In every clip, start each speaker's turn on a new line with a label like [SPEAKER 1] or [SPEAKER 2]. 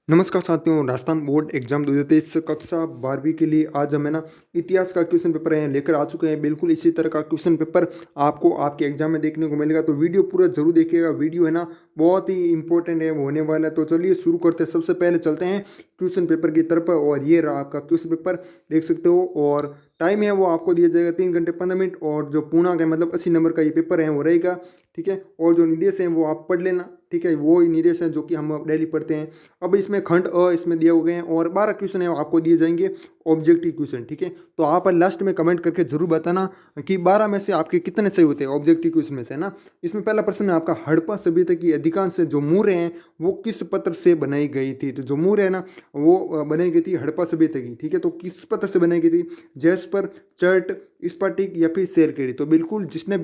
[SPEAKER 1] नमस्कार साथियों, Rajasthan board exam 2023 कक्षा 12वीं के लिए आज हम है ना इतिहास का क्वेश्चन पेपर है लेकर आ चुके हैं। बिल्कुल इसी तरह का क्वेश्चन पेपर आपको आपके एग्जाम में देखने को मिलेगा, तो वीडियो पूरा जरूर देखिएगा। वीडियो है ना बहुत ही इंपॉर्टेंट है, वो होने वाला है। तो चलिए शुरू करते हैं। सबसे पहले चलते हैं क्वेश्चन पेपर की तरफ, और ये रहा आपका क्वेश्चन पेपर, देख सकते हो। और टाइम है वो आपको दिया जाएगा 3 घंटे 15 मिनट, और जो पूर्णांक है मतलब 80 नंबर का ये पेपर है वो रहेगा, ठीक है। और जो निर्देश हैं वो आप पढ़ लेना, ठीक है। वो ही निर्देश हैं जो कि हम डेली पढ़ते हैं। अब इसमें खंड अ इसमें दिए हो गए हैं, और 12 क्वेश्चन है आपको दिए जाएंगे ऑब्जेक्टिव क्वेश्चन, ठीक है। तो आप लास्ट में कमेंट करके जरूर बताना कि 12 में से आपके कितने सही होते हैं ऑब्जेक्टिव क्वेश्चन में से, है ना। इसमें पहला प्रश्न है आपका, हड़प्पा सभ्यता की अधिकांश जो मूर्य हैं वो किस पत्थर से बनाई गई थी। तो जो मूर्य है ना वो बनाई गई थी हड़प्पा सभ्यता की, ठीक है। तो किस पत्थर से बनाई गई थी, जैस्पर, चर्ट, स्फटिक या फिर सेलखेड़ी। तो बिल्कुल जिसने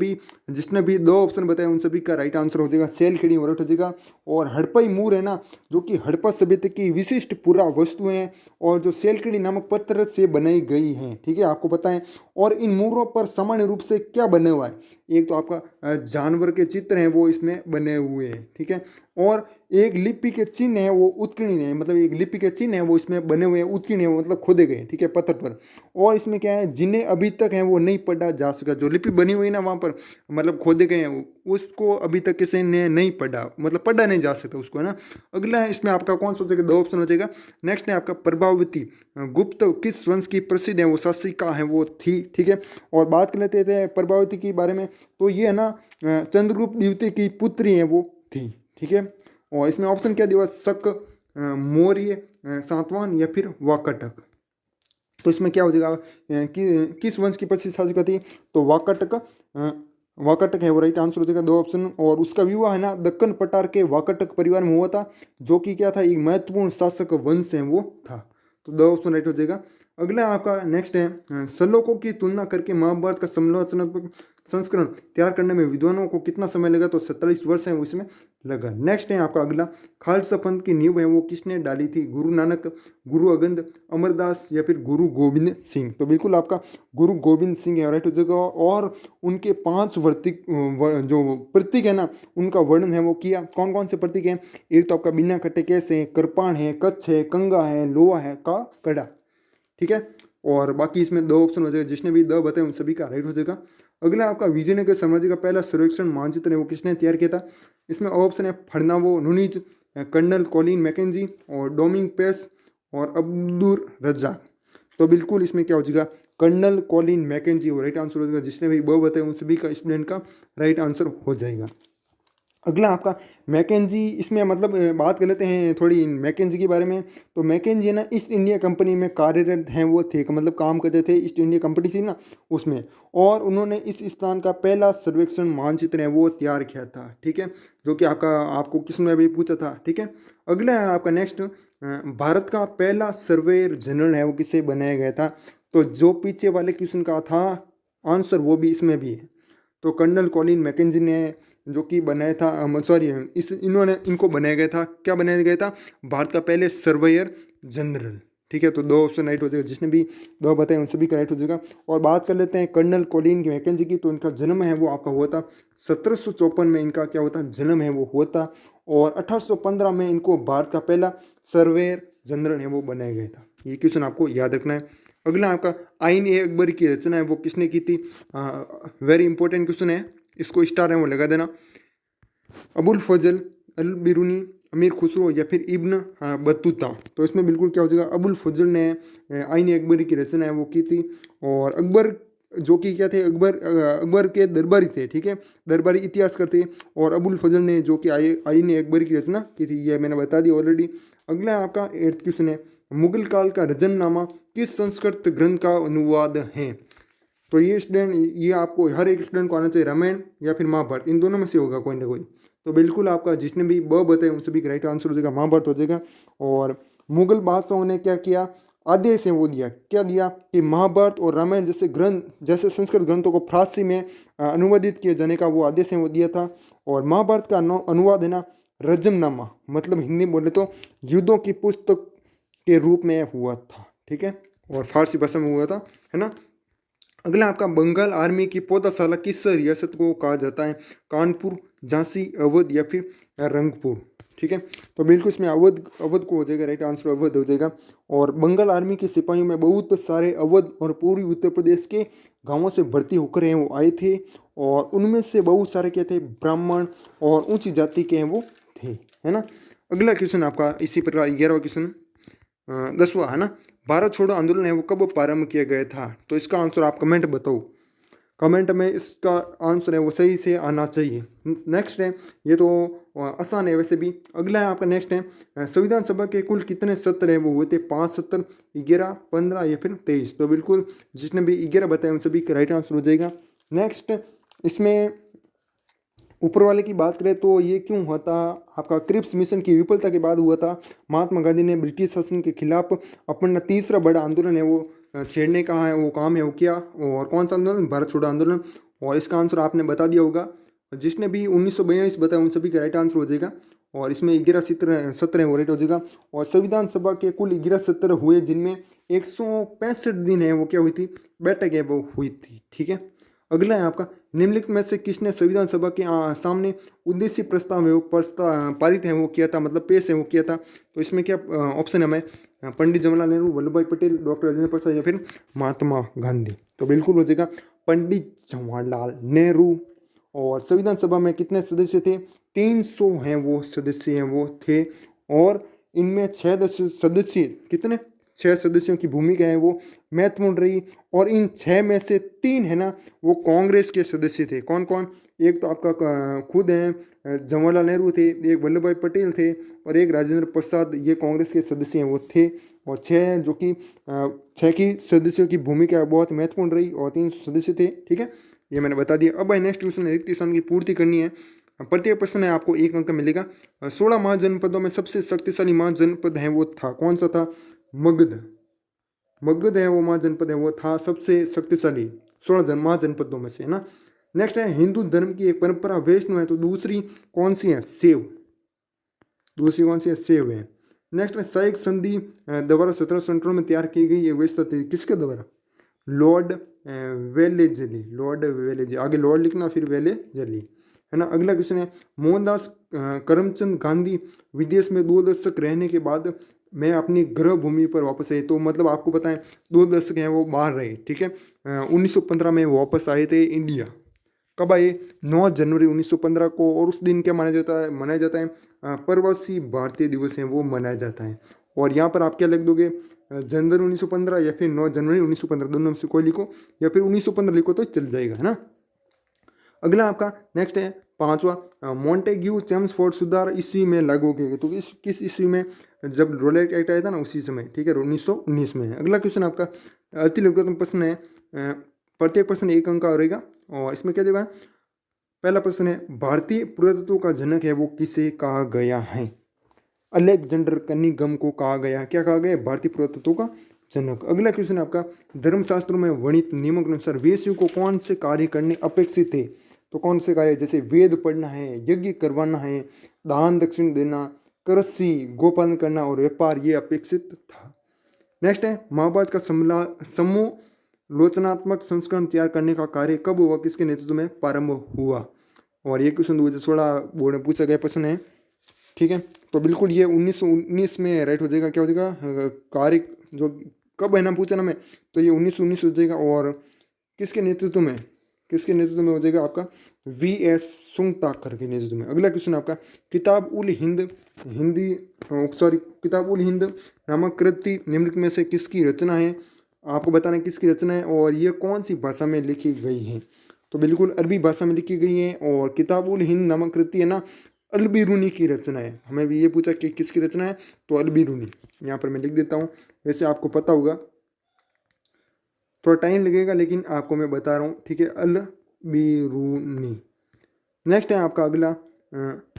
[SPEAKER 1] भी दो ऑप्शन बताए उन सभी का राइट आंसर हो जाएगा सेलखेड़ी और हो जाएगा। और हड़प्पाई मूर है ना, जो कि हड़प्पा सभ्यता की विशिष्ट पुरा वस्तुएं हैं, और जो सेलखेड़ी नामक पत्थर से बनाई गई हैं, ठीक है, आपको पता है। और इन मूरों पर सामान्य रूप से क्या बने हुआ है, एक तो आपका जानवर के चित्र हैं वो इसमें बने हुए हैं, ठीक है। और एक लिपि के चिन्ह है वो उत्कीर्ण है, मतलब एक लिपि के चिन्ह है वो इसमें बने हुए हैं, उत्कीर्ण है मतलब खोदे गए, ठीक है, पत्थर पर। और इसमें क्या है, जिन्हें अभी तक है वो नहीं पढ़ा जा सका। जो लिपि बनी हुई है ना वहाँ पर, मतलब खोदे गए हैं, उसको अभी तक किसी ने नहीं पढ़ा, मतलब पढ़ा नहीं जा सकता उसको, है ना। अगला है इसमें आपका कौन सा हो जाएगा, 2 ऑप्शन हो जाएगा। नेक्स्ट है आपका प्रभावती गुप्त किस वंश की प्रसिद्ध है वो शासिका है वो थी, ठीक है। और बात कर लेते थे प्रभावती के बारे में, तो ये है ना चंद्रगुप्त द्वितीय की पुत्री है वो थी, ठीक है। और इसमें ऑप्शन क्या दिया, शक, मौर्य, सातवाहन या फिर वाकाटक। तो इसमें क्या हो जाएगा कि किस वंश की प्रसिद्ध शासिका थी, तो वाकाटक, वाकाटक है वो राइट आंसर हो जाएगा, 2 ऑप्शन। और उसका विवाह है ना दक्कन पठार के वाकाटक परिवार में हुआ था, जो कि क्या था, एक महत्वपूर्ण शासक वंश है वो था। तो 2 ऑप्शन राइट हो जाएगा। अगला आपका नेक्स्ट है, श्लोकों की तुलना करके महाभारत का समालोचनात्मक संस्करण तैयार करने में विद्वानों को कितना समय लगा, तो 47 वर्ष है वो इसमें लगा। नेक्स्ट है आपका अगला, खालसा पंथ की नींव है वो किसने डाली थी, गुरु नानक, गुरु अंगद, अमरदास या फिर गुरु गोविंद सिंह। तो बिल्कुल आपका गुरु गोविंद सिंह है राइट हो जाएगा। और उनके 5 जो प्रतीक है ना उनका वर्णन है वो किया। कौन कौन से प्रतीक हैं, एक तो आपका बिना कटे केस है, कृपाण है, कच्छ है, कंगा है, लोहा है, का कड़ा, ठीक है। और बाकी इसमें 2 ऑप्शन हो जाएगा, जिसने भी 2 बताए उन सभी का राइट हो जाएगा। अगला आपका विजयनगर साम्राज्य का पहला सर्वेक्षण मानचित्र है वो किसने तैयार किया था। इसमें ऑप्शन है फर्नावो नुनीज, कर्नल कॉलिन मैकेंजी, और डोमिंग पेस, और अब्दुल रज्जाक। तो बिल्कुल इसमें क्या हो जाएगा, कर्नल कॉलिन मैकेंजी वो राइट आंसर हो जाएगा। जिसने भी 2 बताए उन सभी का स्टूडेंट का राइट आंसर हो जाएगा। अगला आपका मैकेंजी, इसमें मतलब बात कर लेते हैं थोड़ी मैकेंजी के बारे में। तो मैकेंजी है ना ईस्ट इंडिया कंपनी में कार्यरत हैं वो थे, मतलब काम करते थे, ईस्ट इंडिया कंपनी थी ना उसमें। और उन्होंने इस स्थान का पहला सर्वेक्षण मानचित्र है वो तैयार किया था, ठीक है, जो कि आपको किसने भी पूछा था, ठीक है। अगला है आपका नेक्स्ट, भारत का पहला सर्वेयर जनरल है वो किसे बनाया गया था। तो जो पीछे वाले क्वेश्चन का था आंसर वो भी इसमें भी है। तो कर्नल कॉलिन मैकेंजी ने जो कि बनाया था, सॉरी इनको बनाया गया था, क्या बनाया गया था, भारत का पहले सर्वेयर जनरल, ठीक है। तो 2 ऑप्शन राइट हो जाएगा, जिसने भी 2 बताए उन सभी का राइट हो जाएगा। और बात कर लेते हैं कर्नल कॉलिन मैकेंजी की, तो इनका जन्म है वो आपका हुआ था 1754 में, इनका क्या होता जन्म है वो हुआ था। और 1815 में इनको भारत का पहला सर्वेयर जनरल है वो बनाया गया था। ये क्वेश्चन आपको याद रखना है। अगला आपका आइन ए अकबरी की रचना है वो किसने की थी, वेरी इंपॉर्टेंट क्वेश्चन है, इसको स्टार है वो लगा देना। अबुल फजल, अल बिरूनी, अमीर खुसरो या फिर इब्न बतूता। तो इसमें बिल्कुल क्या हो जाएगा, अबुल फजल ने आइन अकबरी की रचना है वो की थी। और अकबर जो कि क्या थे, अकबर के दरबारी थे, ठीक है, दरबारी इतिहास करते। और अबुल फजल ने जो कि आइन अकबरी की रचना की थी, ये मैंने बता दी ऑलरेडी। अगला आपका 8th क्वेश्चन है, मुगल काल का रजननामा किस संस्कृत ग्रंथ का अनुवाद है। तो ये स्टूडेंट, ये आपको हर एक स्टूडेंट को आना चाहिए, रामायण या फिर महाभारत, इन दोनों में से होगा कोई ना कोई। तो बिल्कुल आपका जिसने भी बताए उन सभी का राइट आंसर हो जाएगा, महाभारत हो जाएगा। और मुगल बादशाहों ने क्या किया, आदेश है वो दिया, क्या दिया कि महाभारत और रामायण जैसे ग्रंथ, जैसे संस्कृत ग्रंथों को फारसी में अनुवादित किए जाने का वो आदेश है वो दिया था। और महाभारत का अनुवाद है ना रजमनामा, मतलब हिंदी बोले तो युद्धों की पुस्तक के रूप में हुआ था, ठीक है, और फारसी भाषा में हुआ था, है ना। अगला आपका बंगाल आर्मी की पौधाशाला किस रियासत को कहा जाता है, कानपुर, झांसी, अवध या फिर रंगपुर, ठीक है। तो बिल्कुल इसमें अवध अवध को हो जाएगा, राइट आंसर अवध हो जाएगा। और बंगाल आर्मी के सिपाहियों में बहुत सारे अवध और पूर्वी उत्तर प्रदेश के गांवों से भर्ती होकर हैं वो आए थे, और उनमें से बहुत सारे क्या थे, ब्राह्मण और ऊंची जाति के हैं वो थे, है ना। अगला क्वेश्चन आपका इसी प्रकार 11वां क्वेश्चन 10वां है ना। भारत छोड़ो आंदोलन है वो कब प्रारंभ किया गया था? तो इसका आंसर आप कमेंट बताओ, कमेंट में इसका आंसर है वो सही से आना चाहिए। नेक्स्ट है, ये तो आसान है वैसे भी। अगला है आपका नेक्स्ट है, संविधान सभा के कुल कितने सत्र हैं वो हुए थे? 5 सत्र, 11, 15 या फिर 23? तो बिल्कुल जिसने भी 11 बताया उन सभी का राइट आंसर हो जाएगा। नेक्स्ट इसमें ऊपर वाले की बात करें तो ये क्यों हुआ था? आपका क्रिप्स मिशन की विफलता के बाद हुआ था। महात्मा गांधी ने ब्रिटिश शासन के खिलाफ अपना तीसरा बड़ा आंदोलन है वो छेड़ने का है वो काम है वो किया। और कौन सा आंदोलन? भारत छोड़ो आंदोलन। और इसका आंसर आपने बता दिया होगा। जिसने भी 1942 बताया उन सभी का राइट आंसर हो जाएगा। और इसमें 11 सत्र है वो राइट हो जाएगा। और संविधान सभा के कुल 11 सत्र हुए, जिनमें 165 दिन है वो क्या हुई थी, बैठक है वो हुई थी, ठीक है। अगला है आपका, निम्नलिखित में से किसने संविधान सभा के सामने उद्देश्य प्रस्ताव है वो पारित है वो किया था, मतलब पेश है वो किया था? तो इसमें क्या ऑप्शन है हमें? पंडित जवाहरलाल नेहरू, वल्लभ भाई पटेल, डॉक्टर राजेंद्र प्रसाद या फिर महात्मा गांधी? तो बिल्कुल हो जाएगा पंडित जवाहरलाल नेहरू। और संविधान सभा में कितने सदस्य थे? 300 हैं वो सदस्य हैं वो थे। और इनमें 6 सदस्य कितने, 6 सदस्यों की भूमिका है वो महत्वपूर्ण रही। और इन 6 में से 3 है ना वो कांग्रेस के सदस्य थे। कौन कौन? एक तो आपका खुद हैं जवाहरलाल नेहरू थे, एक वल्लभ भाई पटेल थे, और एक राजेंद्र प्रसाद, ये कांग्रेस के सदस्य हैं वो थे। और 6 जो कि 6 की सदस्यों की भूमिका बहुत महत्वपूर्ण रही, और 3 सदस्य थे, ठीक है। ये मैंने बता दिया। अब नेक्स्ट क्वेश्चन है, रिक्त स्थान की पूर्ति करनी है। प्रत्येक प्रश्न है आपको 1 अंक मिलेगा। 16 महाजनपदों में सबसे शक्तिशाली महाजनपद है वो था, कौन सा था? मगध। मगध है वो महाजनपद है वो था सबसे शक्तिशाली 16 महाजनपदों में से, है ना। नेक्स्ट है, हिंदू धर्म की एक परंपरा वैष्णव है, तो दूसरी कौन सी है? शैव। दूसरी कौन सी है? शैव है। नेक्स्ट है, सहायक संधि द्वारा 1758 में तैयार की गई ये व्यवस्था थी, किसके द्वारा? Lord Wellesley. लॉर्ड वेलेजली, आगे लॉर्ड लिखना फिर वेलेजली, है ना। अगला क्वेश्चन है, मोहनदास करमचंद गांधी विदेश में 2 दशक रहने के बाद मैं अपनी गृह भूमि पर वापस आए। तो मतलब आपको पता है 2 दशक हैं वो बाहर रहे, ठीक है। 1915 में वापस आए थे इंडिया। कब आए? 9 जनवरी 1915 को। और उस दिन क्या मनाया जाता है प्रवासी भारतीय दिवस है वो मनाया जाता है। और यहाँ पर आप क्या लिख दोगे? जनवरी 1915 या फिर 9 जनवरी 1915, दोनों में से कोई लिखो, या फिर 1915 लिखो तो चल जाएगा, है ना। अगला आपका नेक्स्ट है 5वां, मॉन्टेग्यू चेम्सफोर्ड सुधार इसी में लागू किए गए। तो किस ईस्वी में? जब रोलेट एक्ट आया था ना उसी समय, ठीक है, 1919 में है। अगला क्वेश्चन आपका अति लघुतम प्रश्न है, प्रत्येक प्रश्न 1 अंक का रहेगा। और इसमें क्या देगा? पहला प्रश्न है, भारतीय पुरातत्व का जनक है वो किसे कहा गया है? अलेक्जेंडर कनिंघम को कहा गया। क्या कहा गया? भारतीय पुरातत्व का जनक। अगला क्वेश्चन आपका, धर्मशास्त्रों में वर्णित नियमों के अनुसार वेश्यों को कौन से कार्य करने अपेक्षित थे? तो कौन से कार्य? जैसे वेद पढ़ना है, यज्ञ करवाना है, दान दक्षिण देना, कृषि, गोपालन करना और व्यापार, ये अपेक्षित था। नेक्स्ट है, महाभारत का समूलोचनात्मक संस्करण तैयार करने का कार्य कब हुआ, किसके नेतृत्व में प्रारंभ हुआ? और ये क्वेश्चन 2016 बोर्ड में पूछा गया प्रश्न है, ठीक है। तो बिल्कुल ये 1919 में राइट हो जाएगा। क्या हो जाएगा? कार्य जो कब है ना पूछा ना मैं, तो ये 1919 हो जाएगा। और किसके नेतृत्व में? किसके नेतृत्व में हो जाएगा? आपका VS सुंगताकर के नेतृत्व में। अगला क्वेश्चन आपका, किताब उल हिंद किताब उल हिंद नामक कृति निम्नलिखित में से किसकी रचना है? आपको बताना है किसकी रचना है, और ये कौन सी भाषा में लिखी गई है? तो बिल्कुल अरबी भाषा में लिखी गई है। और किताब उल हिंद नामक कृति है ना अल बिरूनी की रचना है। हमें भी ये पूछा कि किसकी रचना है, तो अल बिरूनी। यहाँ पर मैं लिख देता हूँ, वैसे आपको पता होगा, थोड़ा टाइम लगेगा लेकिन आपको मैं बता रहा हूँ, ठीक है, अल बिरूनी। नेक्स्ट है आपका अगला,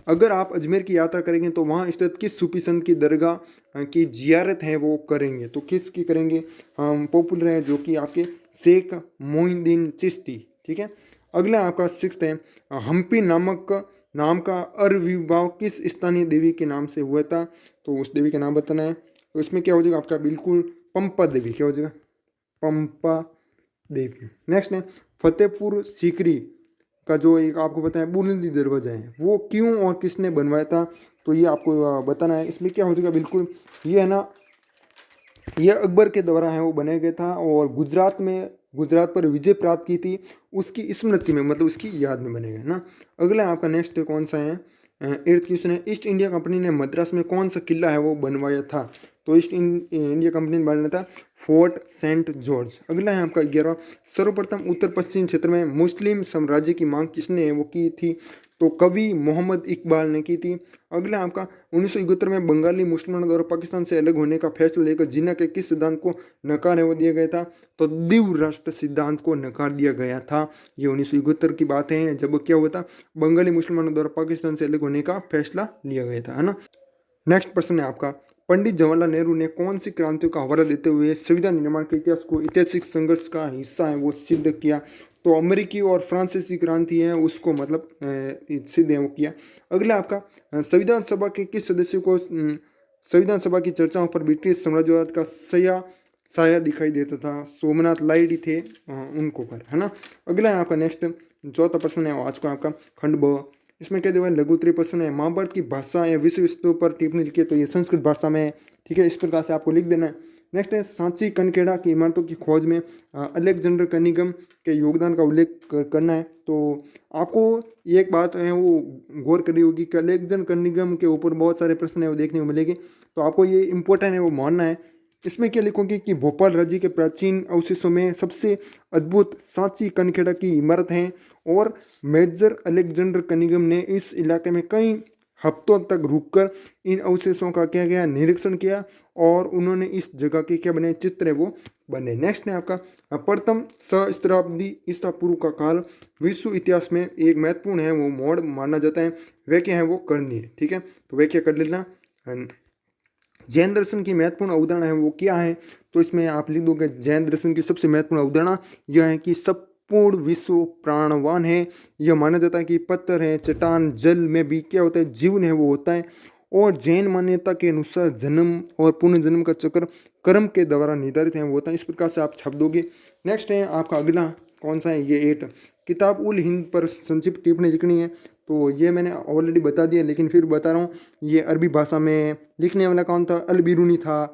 [SPEAKER 1] अगर आप अजमेर की यात्रा करेंगे तो वहाँ स्थित किस सूफी संत की दरगाह की जियारत है वो करेंगे? तो किसकी करेंगे? हम पॉपुलर है जो कि आपके शेख मोइनुद्दीन चिश्ती, ठीक है। अगला आपका 6th है, हम्पी नाम का आविर्भाव किस स्थानीय देवी के नाम से हुआ था? तो उस देवी का नाम बताना है। तो इसमें क्या हो जाएगा आपका? बिल्कुल पंपा देवी। क्या हो जाएगा? पंपा देवी। नेक्स्ट है, फतेहपुर सीकरी का जो एक आपको पता है बुलंदी दरवाजा है वो क्यों और किसने बनवाया था, तो ये आपको बताना है। इसमें क्या हो सकेगा, बिल्कुल ये है ना, ये अकबर के द्वारा है वो बनाया गया था और गुजरात पर विजय प्राप्त की थी उसकी स्मृति में, मतलब उसकी याद में बनेगा है ना। अगला आपका नेक्स्ट कौन सा है, एट्थ क्वेश्चन है, ईस्ट इंडिया कंपनी ने मद्रास में कौन सा किला है वो बनवाया था, तो इंडिया कंपनी ने बनाया था फोर्ट सेंट जॉर्ज। अगला है आपका 11वां, सर्वप्रथम उत्तर पश्चिम क्षेत्र में मुस्लिम साम्राज्य की मांग किसने वो की थी, तो कवि मोहम्मद इकबाल ने की थी। अगला आपका 1971 में बंगाली मुसलमानों द्वारा पाकिस्तान से अलग होने का फैसला लेकर जिन्ना के किस सिद्धांत को नकार है वो दिया गया था, तो द्विव राष्ट्र सिद्धांत को नकार दिया गया था। ये 1971 की बात है जब क्या हुआ था, बंगाली मुसलमानों द्वारा पाकिस्तान से अलग होने का फैसला लिया गया था, है ना। नेक्स्ट प्रश्न है आपका, पंडित जवाहरलाल नेहरू ने कौन सी क्रांतियों का हवाला देते हुए संविधान निर्माण के इतिहास को ऐतिहासिक संघर्ष का हिस्सा है वो सिद्ध किया, तो अमेरिकी और फ्रांसीसी क्रांति है उसको मतलब सिद्ध है वो किया। अगला आपका संविधान सभा के किस सदस्य को संविधान सभा की चर्चाओं पर ब्रिटिश साम्राज्यवाद का साया दिखाई देता था, सोमनाथ लाइडी थे उनको पर, है ना। अगला है आपका नेक्स्ट चौथा प्रश्न है आज का आपका खंड ब, इसमें क्या दिया है, लघु उत्तरीय प्रश्न है, महाभारत की भाषा या विश्व स्तरों पर टिप्पणी लिखी है, तो ये संस्कृत भाषा में है, ठीक है, इस प्रकार से आपको लिख देना है। नेक्स्ट है, सांची कनखेड़ा की इमारतों की खोज में अलेक्जेंडर कनिगम के योगदान का उल्लेख करना है, तो आपको ये एक बात है वो गौर करनी होगी कि अलेक्जेंडर कनिगम के ऊपर बहुत सारे प्रश्न है वो देखने को मिलेंगे, तो आपको ये इंपॉर्टेंट है वो मानना है। इसमें क्या लिखोगे कि भोपाल राज्य के प्राचीन अवशेषों में सबसे अद्भुत सांची कनखेड़ा की इमारत है और मेजर अलेक्जेंडर कनिगम ने इस इलाके में कई हफ्तों तक रुककर इन अवशेषों का क्या गया निरीक्षण किया और उन्होंने इस जगह के क्या बने चित्र है वो बने। नेक्स्ट है आपका प्रथम सहस्त्राब्दी ईसा पूर्व का काल विश्व इतिहास में एक महत्वपूर्ण है वो मोड़ माना जाता है, वह क्या है वो करनी है, ठीक है, तो वह क्या कर लेना। जैन दर्शन की महत्वपूर्ण अवधारणा है वो क्या है, तो इसमें आप लिख दोगे जैन दर्शन की सबसे महत्वपूर्ण अवधारणा यह है कि सब पूर्ण विश्व प्राणवान है, यह माना जाता है कि पत्थर है, चट्टान, जल में भी क्या होता है जीवन है वो होता है, और जैन मान्यता के अनुसार जन्म और पुनर्जन्म का चक्र कर्म के द्वारा निर्धारित है वो होता है, इस प्रकार से आप छाप दोगे। नेक्स्ट है आपका अगला कौन सा है, ये 8 किताब उल हिंद पर संक्षिप्त टिप्पणी लिखनी है, तो ये मैंने ऑलरेडी बता दिया लेकिन फिर बता रहा हूँ, ये अरबी भाषा में लिखने वाला कौन था, अल बिरूनी था,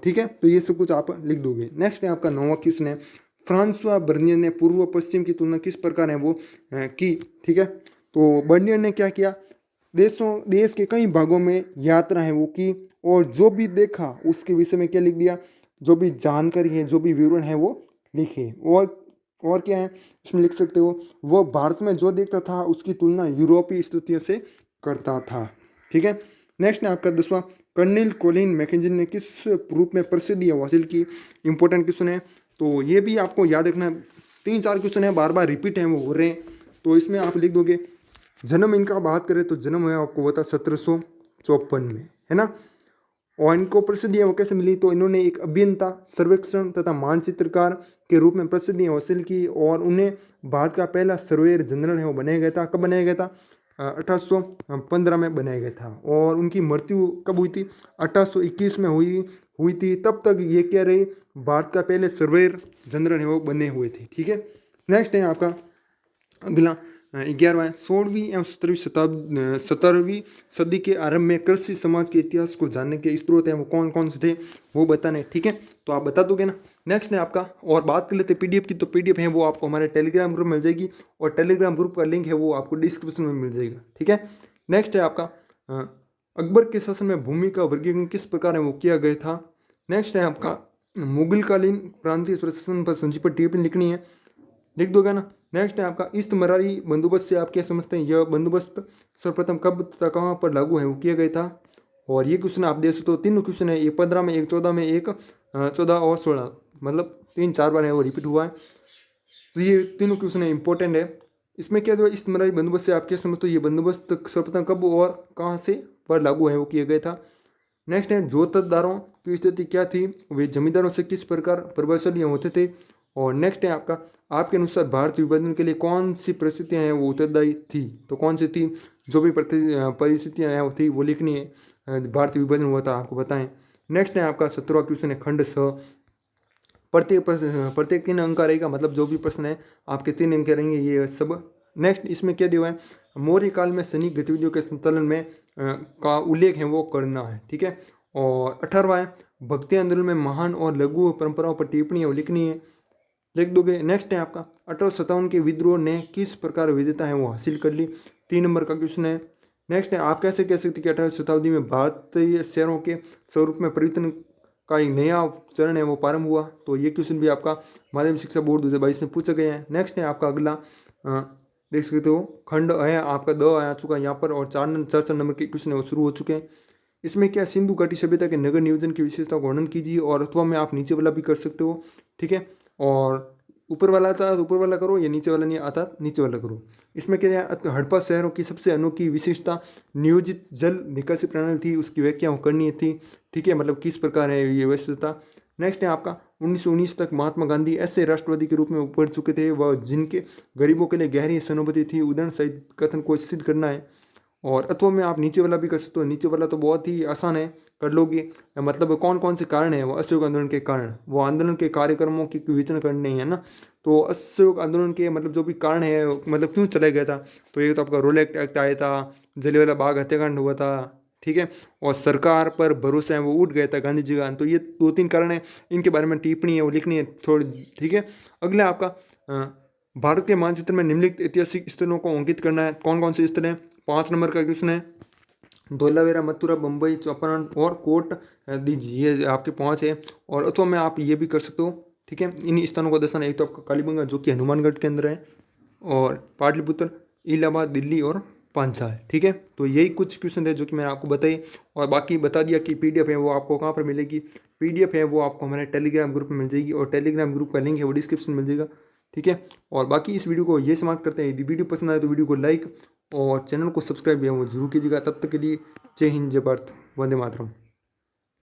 [SPEAKER 1] ठीक है, तो ये सब कुछ आप लिख दोगे। नेक्स्ट है आपका 9वां क्वेश्चन है, फ्रांसवा बर्नियर ने पूर्व पश्चिम की तुलना किस प्रकार है वो की, ठीक है, तो बर्नियर ने क्या किया, देश के कई भागों में यात्रा है वो की और जो भी देखा उसके विषय में क्या लिख दिया, जो भी जानकारी है जो भी विवरण है वो लिखे, और क्या है इसमें लिख सकते हो, वो भारत में जो देखता था उसकी तुलना यूरोपीय स्थितियों से करता था, ठीक है। नेक्स्ट है आपका 10वां, कर्नेल कोलिन मैकेंजी ने किस रूप में प्रसिद्धि हासिल की, इंपॉर्टेंट क्वेश्चन है, तो ये भी आपको याद रखना, 3-4 क्वेश्चन है बार बार रिपीट है वो हो रहे हैं, तो इसमें आप लिख दोगे जन्म इनका बात करें तो जन्म है आपको होता 1754 में, है ना, और इनको प्रसिद्धि वो कैसे मिली, तो इन्होंने एक अभियंता सर्वेक्षण तथा मानचित्रकार के रूप में प्रसिद्धि हासिल की और उन्हें भारत का पहला सर्वेयर जनरल है वो बनाया गया था, कब बनाया गया था 1815 में बनाया गया था, और उनकी मृत्यु कब हुई थी 1821 में हुई थी, तब तक ये क्या रहे भारत का पहले सर्वेयर जनरल है वो बने हुए थे, ठीक है। नेक्स्ट है आपका अगला 11वां, 16वीं एवं 17वीं सदी के आरंभ में कृषि समाज के इतिहास को जानने के स्रोत हैं वो कौन कौन से थे वो बताने, ठीक है, तो आप बता दोगे ना। नेक्स्ट है आपका, और बात कर लेते हैं पीडीएफ की, तो पीडीएफ है वो आपको हमारे टेलीग्राम ग्रुप में मिल जाएगी और टेलीग्राम ग्रुप का लिंक है वो आपको डिस्क्रिप्शन में मिल जाएगा, ठीक है। नेक्स्ट है आपका अकबर के शासन में भूमि का वर्गीकरण किस प्रकार है वो किया गया था। नेक्स्ट है आपका मुगलकालीन प्रांतीय प्रशासन पर संक्षिप्त टिप्पणी लिखनी है, लिख दोगे ना। नेक्स्ट है आपका ईस्ट मरारी बंदोबस्त से आप क्या समझते हैं, यह बंदोबस्त सर्वप्रथम कब तथा कहाँ पर लागू है वो किया गया था, और ये क्वेश्चन आप देख सकते हो, 3 क्वेश्चन है, एक 15 में, एक 14 में, एक 14 और 16, मतलब 3-4 बार है वो रिपीट हुआ है, तो ये तीनों क्वेश्चन है इंपॉर्टेंट है। इसमें क्या ईस्ट मरारी बंदोबस्त से आप क्या समझते हो, ये बंदोबस्त सर्वप्रथम कब और कहाँ से पर लागू है वो किया गया था। नेक्स्ट है जोतदारों की स्थिति क्या थी, वे जमींदारों से किस प्रकार प्रभावशाली होते थे, और नेक्स्ट है आपका आपके अनुसार भारत विभाजन के लिए कौन सी परिस्थितियाँ हैं वो उत्तरदायी थी, तो कौन सी थी, जो भी परिस्थितियाँ हैं वो थी वो लिखनी है, भारत विभाजन हुआ था आपको बताएं। नेक्स्ट है आपका 17वां क्वेश्चन है खंड 6, प्रत्येक 3 अंक का रहेगा, मतलब जो भी प्रश्न है आपके 3 अंक रहेंगे, ये सब नेक्स्ट इसमें क्या दिया हुआ है, मौर्य काल में सैनिक गतिविधियों के संचालन में का उल्लेख है वो करना है, ठीक है। और 18वां है भक्ति आंदोलन में महान और लघु परंपराओं पर टिप्पणी है लिखनी है, लिख दोगे। नेक्स्ट है आपका 1857 के विद्रोह ने किस प्रकार विजेता है वो हासिल कर ली, 3 नंबर का क्वेश्चन है। नेक्स्ट है आप कैसे कह सकते कि 18वीं शताब्दी में भारतीय शहरों के स्वरूप में परिवर्तन का एक नया चरण है वो प्रारंभ हुआ, तो ये क्वेश्चन भी आपका माध्यमिक शिक्षा बोर्ड 2022 में पूछा गया है। नेक्स्ट है आपका अगला देख सकते हो खंड है आपका द आ चुका है यहाँ पर, और 4 नंबर के क्वेश्चन है वो शुरू हो चुके हैं। इसमें क्या सिंधु घाटी सभ्यता के नगर नियोजन की विशेषता का वर्णन कीजिए, और अथवा में आप नीचे वाला भी कर सकते हो, ठीक है। और ऊपर वाला आता तो ऊपर वाला करो, या नीचे वाला नहीं आता नीचे वाला करो। इसमें क्या है हड़प्पा शहरों की सबसे अनोखी विशेषता नियोजित जल निकासी प्रणाली थी, उसकी व्याख्या करनी थी, ठीक है, मतलब किस प्रकार है ये विशेषता। नेक्स्ट है आपका 1919 तक महात्मा गांधी ऐसे राष्ट्रवादी के रूप में उभर चुके थे वह जिनके गरीबों के लिए गहरी सहानुभूति थी, उदाहरण सहित कथन को सिद्ध करना है। और अथवा में आप नीचे वाला भी कर सकते हो, नीचे वाला तो बहुत ही आसान है, कर लोगे। मतलब कौन कौन से कारण है वो असहयोग आंदोलन के कारण, वो आंदोलन के कार्यक्रमों की विवेचना करनी है ना। तो असहयोग आंदोलन के मतलब जो भी कारण है, मतलब क्यों चला गया था, तो ये तो आपका रोल एक्ट आया था, जलियांवाला बाग हत्याकांड हुआ था, ठीक है, और सरकार पर भरोसा है वो उठ गया था गांधी जी का। तो ये 2-3 कारण है, इनके बारे में टिप्पणी है वो लिखनी है थोड़ी, ठीक है। अगला आपका भारत के मानचित्र में निम्नलिखित ऐतिहासिक स्थलों को अंकित करना है, कौन कौन से स्थल हैं। 5 नंबर का क्वेश्चन है धोलावेरा, मथुरा, बम्बई, चौपारण और कोट दीजिए, ये आपके 5 है। और अथवा में आप ये भी कर सकते हो, ठीक है, इन स्थानों को दर्शाना। एक तो आपका कालीबंगा जो कि हनुमानगढ़ के अंदर है, और पाटलिपुत्र, इलाहाबाद, दिल्ली और पांचाल, ठीक है। तो यही कुछ क्वेश्चन है जो कि मैंने आपको बताई, और बाकी बता दिया कि PDF है वो आपको कहाँ पर मिलेगी। PDF है वो आपको हमारे टेलीग्राम ग्रुप में मिल जाएगी, और टेलीग्राम ग्रुप का लिंक है वो डिस्क्रिप्शन में मिल जाएगा, ठीक है। और बाकी इस वीडियो को ये समाप्त करते हैं। यदि वीडियो पसंद आए तो वीडियो को लाइक और चैनल को सब्सक्राइब है वो जरूर कीजिएगा। तब तक के लिए जय हिंद, जय भारत, वंदे मातरम।